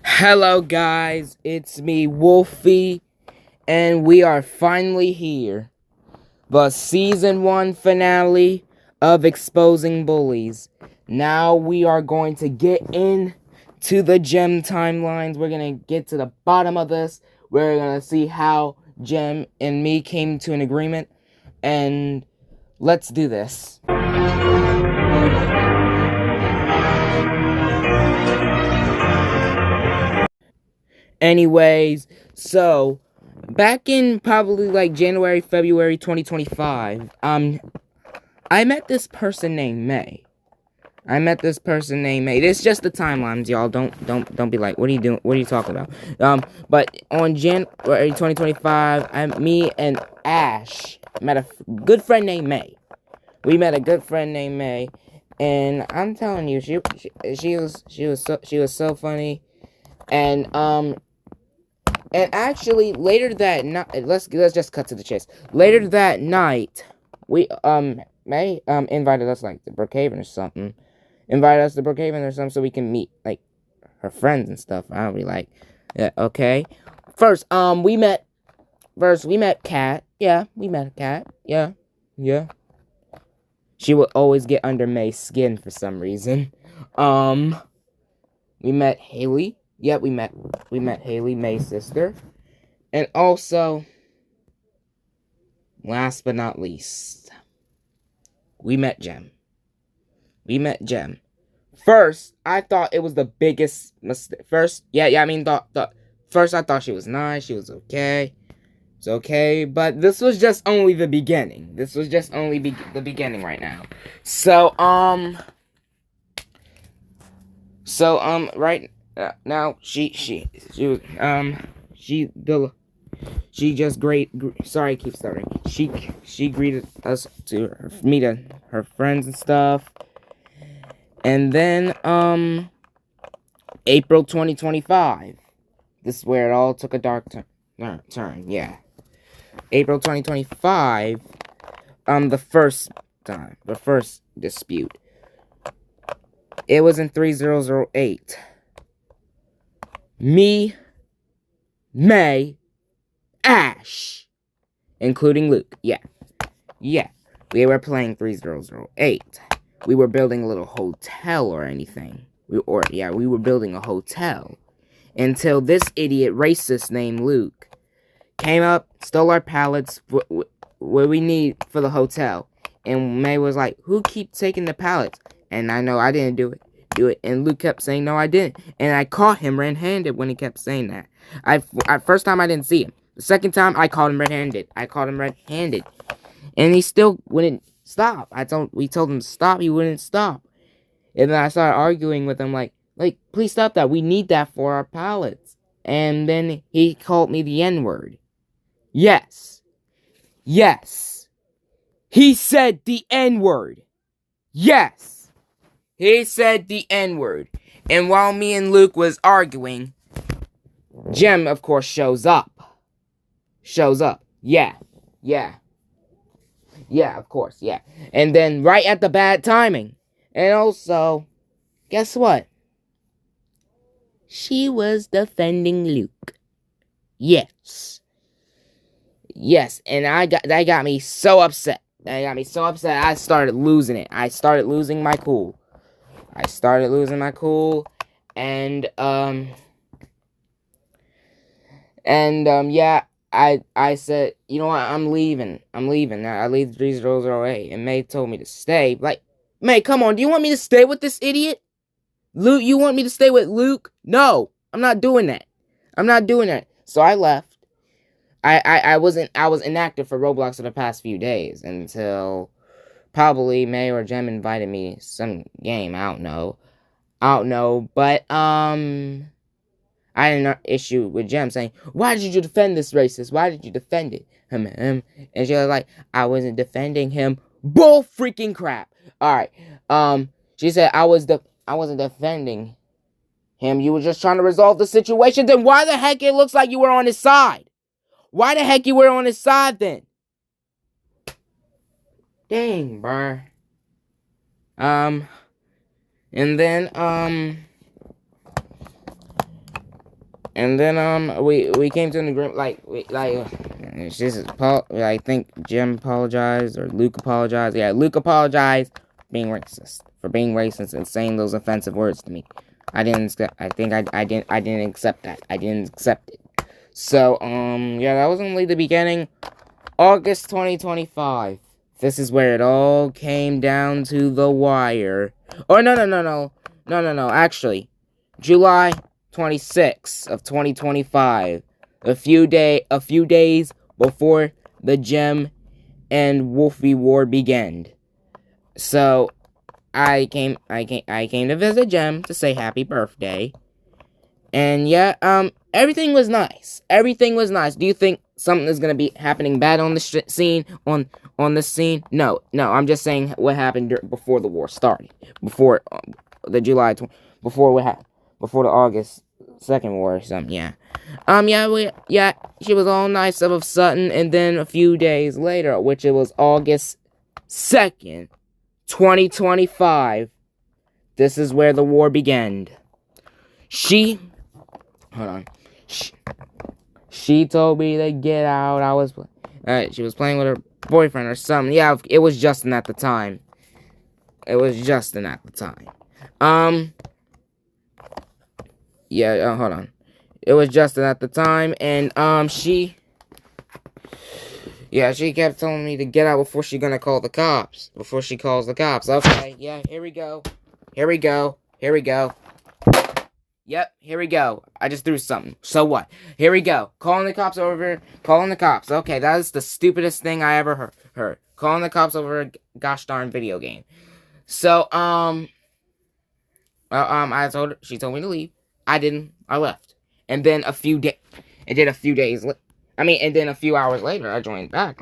Hello guys, it's me, Wolfie, and we are finally here. The Season 1 finale of Exposing Bullies. Now we are going to get into the gem timelines. We're going to get to the bottom of this. We're going to see how Gem and me came to an agreement. And let's do this. Anyways, so back in probably like January, February 2025, I met this person named May. It's just the timelines, y'all. Don't be like, what are you doing? What are you talking about? But on January 2025, me and Ash met a good friend named May. We met a good friend named May, and I'm telling you, she was so funny, and actually, later that night, let's just cut to the chase. Later that night, we May invited us like to Brookhaven or something. So we can meet like her friends and stuff. I'll be like, yeah, okay. First, we met Kat. Yeah, we met Kat. Yeah. She would always get under May's skin for some reason. We met Haley. Yeah, we met Haley, May's sister. And also, last but not least, we met Gem. First, I thought it was the biggest mistake. First, first I thought she was nice, she was okay. It's okay, but this was just only the beginning. The beginning right now. Right now, she just sorry, I keep stuttering. She greeted us to her friends and stuff. And then, April 2025. This is where it all took a dark turn, yeah. April 2025, the first dispute. It was in 3008. Me, May, Ash, including Luke. Yeah. We were playing 3008. We were building a little hotel or anything. We were building a hotel. Until this idiot racist named Luke came up, stole our pallets, what we need for the hotel. And May was like, who keeps taking the pallets? And I know I didn't do it. And Luke kept saying, no, I didn't. And I caught him red-handed when he kept saying that. First time I didn't see him. The second time, I caught him red-handed. And he still wouldn't stop. We told him to stop, he wouldn't stop. And then I started arguing with him like, please stop that. We need that for our pallets. And then he called me the N-word. Yes. He said the N-word. Yes. He said the N-word. And while me and Luke was arguing, Gem, of course, shows up. Yeah, of course, yeah. And then right at the bad timing. And also, guess what? She was defending Luke. Yes, and that got me so upset. I started losing it. I started losing my cool. And yeah, I said, you know what, I'm leaving. I leave 3008. And May told me to stay. Like, May, come on, do you want me to stay with this idiot? Luke, you want me to stay with Luke? No, I'm not doing that. So I left. I was inactive for Roblox for the past few days until probably May or Gem invited me some game. I don't know. But I had an issue with Gem saying, why did you defend this racist? Why did you defend it? And she was like, I wasn't defending him. Bull freaking crap. Alright. She said I wasn't defending him. You were just trying to resolve the situation. Then why the heck it looks like you were on his side? Why the heck you were on his side then? Dang, bruh. And then, And then we came to an agreement, I think Jim apologized or Luke apologized. Yeah, Luke apologized for being racist and saying those offensive words to me. I didn't accept that. I didn't accept it. So yeah, that was only the beginning. August 2025. This is where it all came down to the wire. Oh no. Actually, July 26th of 2025. A few days before the Gem and Wolfie War began. So I came to visit Gem to say happy birthday. And yeah, everything was nice. Everything was nice. Do you think something is gonna be happening bad on the scene? On this scene? No. I'm just saying what happened before the war started. Before the August 2nd war or something. Yeah. She was all nice of a sudden, and then a few days later, which it was August 2nd, 2025. This is where the war began. She told me to get out. She was playing with her boyfriend or something. Yeah, it was Justin at the time. Yeah, hold on. It was Justin at the time, and she kept telling me to get out before she gonna call the cops. Before she calls the cops. Okay, yeah, here we go. Yep, here we go. I just threw something. So what? Here we go. Calling the cops over. Calling the cops. Okay, that is the stupidest thing I ever heard. Calling the cops over a gosh darn video game. So, she told me to leave. I didn't. I left. And then a few hours later, I joined back.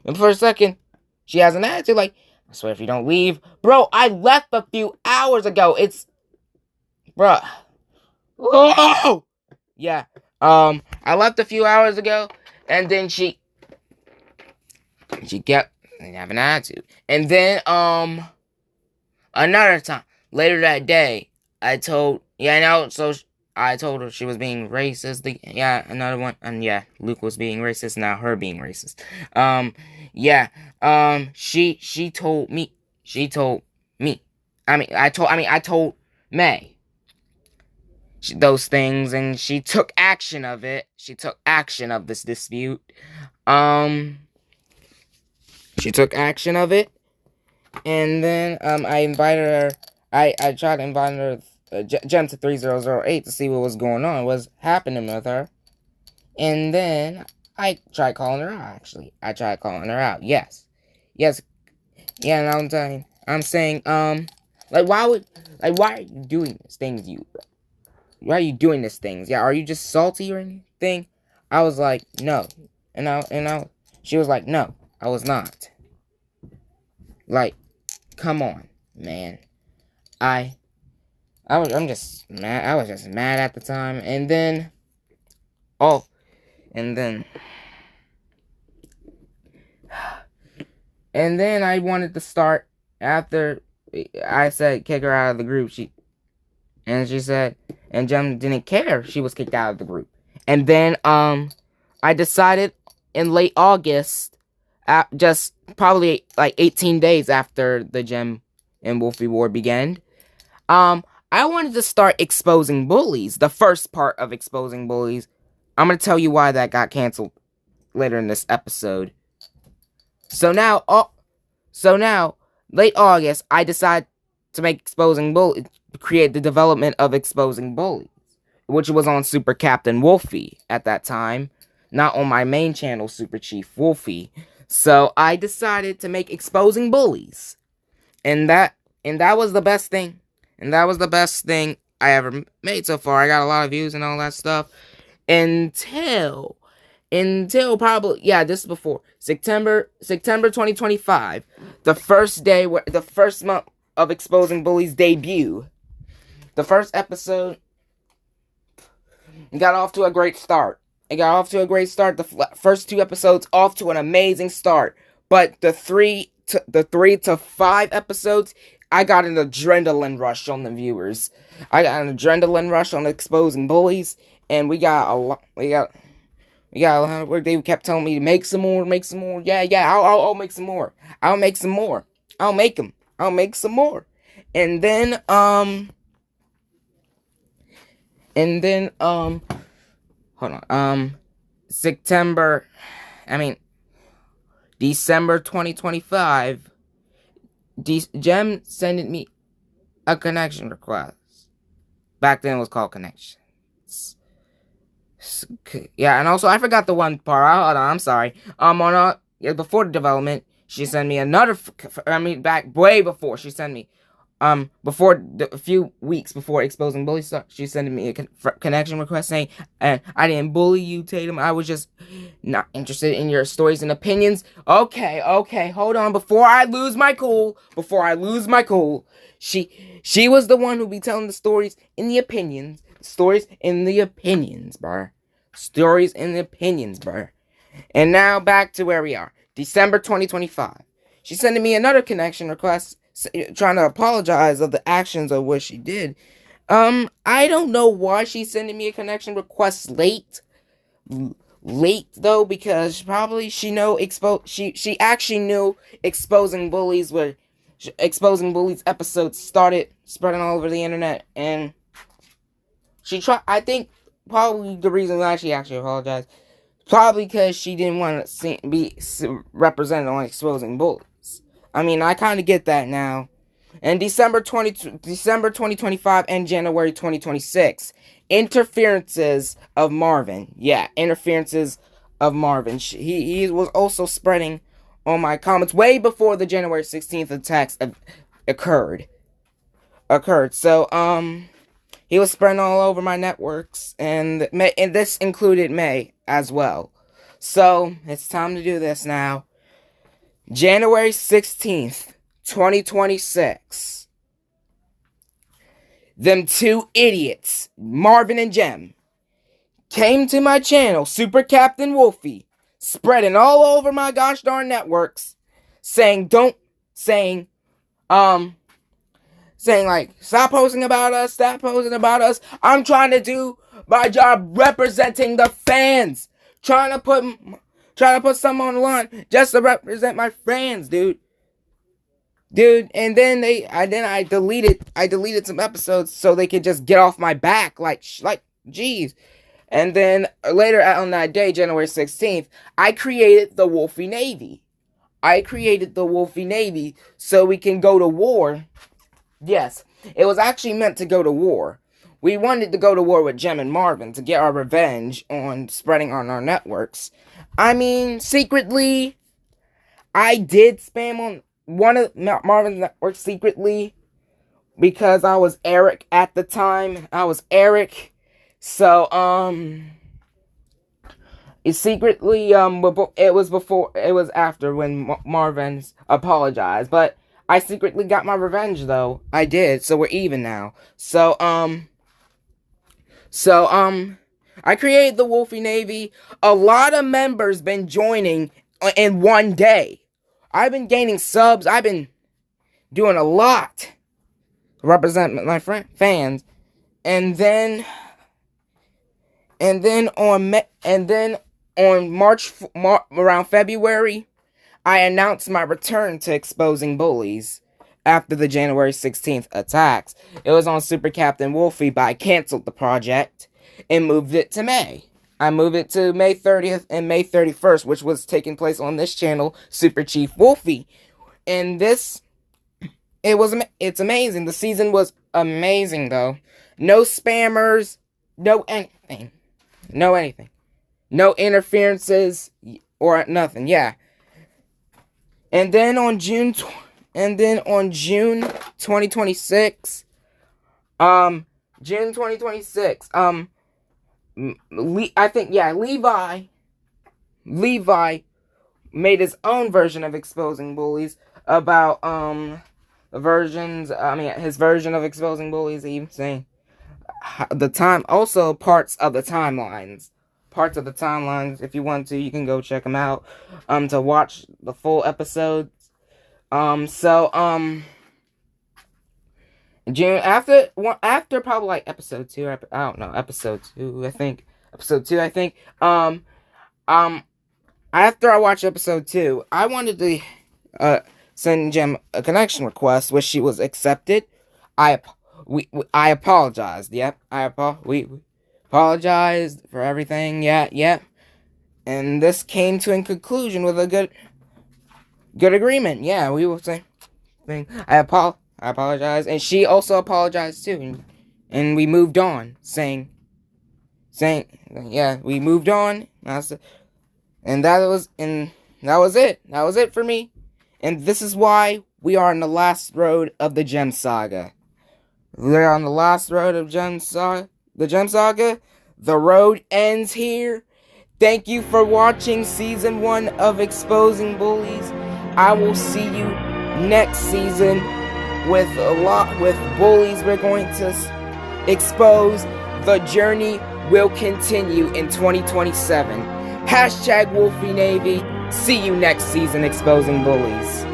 And for a second, she has an attitude I swear if you don't leave. Bro, I left a few hours ago. Bruh. Whoa! Yeah. I left a few hours ago, and then she kept having an attitude. And then, another time, later that day, I told her she was being racist. Another one, and yeah, Luke was being racist, now her being racist. She told me. I told May. Those things, and she took action of it. She took action of this dispute. She took action of it, and then I invited her. I tried to invite her, Gem to 3008 to see what was going on, what was happening with her, and then I tried calling her out. Actually, I tried calling her out. Yes, yeah. And I'm saying, why are you doing these things, Why are you doing these things? Yeah, are you just salty or anything? I was like, no. And she was like, no, I was not. Come on, man. I'm just mad. I was just mad at the time. And then I wanted to start after I said kick her out of the group. She said, and Jem didn't care. She was kicked out of the group. And then, I decided in late August, just probably 18 days after the Gem and Wolfie War began, I wanted to start exposing bullies. The first part of exposing bullies. I'm going to tell you why that got canceled later in this episode. So now, late August, I decided to create the development of exposing bullies, which was on Super Captain Wolfie at that time, not on my main channel, Super Chief Wolfie. So I decided to make exposing bullies, and that was the best thing, I ever made so far. I got a lot of views and all that stuff until probably, this is before September 2025, the first month of exposing bullies debut. The first episode got off to a great start. The first 2 episodes off to an amazing start. But the 3 to 5 episodes, I got an adrenaline rush on the viewers. I got an adrenaline rush on exposing bullies, and we got a lot. We got a lot of work. They kept telling me to make some more, make some more. Yeah, I'll make some more. I'll make some more. I'll make them. I'll make some more. And then hold on. December 2025. Gem sent me a connection request. Back then it was called connections. Yeah, and also I forgot the one part. Hold on, I'm sorry. Before the development, she sent me another. Back way before she sent me. A few weeks before exposing bullies, she sent me a connection request saying, "And I didn't bully you, Tatum. I was just not interested in your stories and opinions." Okay, hold on. Before I lose my cool, she was the one who be telling the stories in the opinions. Stories in the opinions, bruh. Stories in the opinions, bruh. And now back to where we are. December 2025. She's sending me another connection request, trying to apologize of the actions of what she did. I don't know why she's sending me a connection request late. Late though, because probably she actually knew exposing bullies episodes started spreading all over the internet, and I think probably the reason why she actually apologized, probably because she didn't want to be represented on exposing bullies. I mean, I kind of get that now. And December 2025 and January 2026, interferences of Marvin. Yeah, interferences of Marvin. He was also spreading on my comments way before the January 16th attacks occurred. So, he was spreading all over my networks, and this included May as well. So, it's time to do this now. January 16th, 2026. Them two idiots, Marvin and Gem, came to my channel, Super Captain Wolfie, spreading all over my gosh darn networks, saying like, stop posting about us. I'm trying to do my job representing the fans. Trying to put something on the line just to represent my fans, dude. And then I deleted some episodes so they could just get off my back, like, jeez. And then later on that day, January 16th, I created the Wolfie Navy. So we can go to war. Yes, it was actually meant to go to war. We wanted to go to war with Gem and Marvin to get our revenge on spreading on our networks. I mean, secretly, I did spam on one of Marvin's networks secretly because I was Eric at the time. So, it secretly, it was after when Marvin's apologized, but I secretly got my revenge, though. I did, so we're even now. So, I created the Wolfie Navy. A lot of members been joining in one day. I've been gaining subs. I've been doing a lot to represent my fans. And then on March around February, I announced my return to exposing bullies after the January 16th attacks. It was on Super Captain Wolfie, but I canceled the project and moved it to May. I moved it to May 30th and May 31st, which was taking place on this channel, Super Chief Wolfie. And it's amazing. The season was amazing, though. No spammers, no anything. No interferences or nothing, yeah. And then on June 2026, Levi made his own version of exposing bullies about his version of exposing bullies, even saying parts of the timelines. If you want to, you can go check them out to watch the full episodes. June after probably like episode 2. I don't know, episode 2. I think episode 2. I think. After I watched episode 2, I wanted to send Jem a connection request, which she was accepted. I apologized. Yep, we apologized for everything. Yeah. And this came to a conclusion with a good agreement. Yeah, we will say thing. I apologize, and she also apologized too, and we moved on, saying, yeah, we moved on. And that was it. That was it for me. And this is why we are on the last road of the Gem Saga. We're on the last road of the Gem Saga. The road ends here. Thank you for watching season 1 of Exposing Bullies. I will see you next season with bullies we're going to expose. The journey will continue in 2027. #Wolfie Navy. See you next season, Exposing Bullies.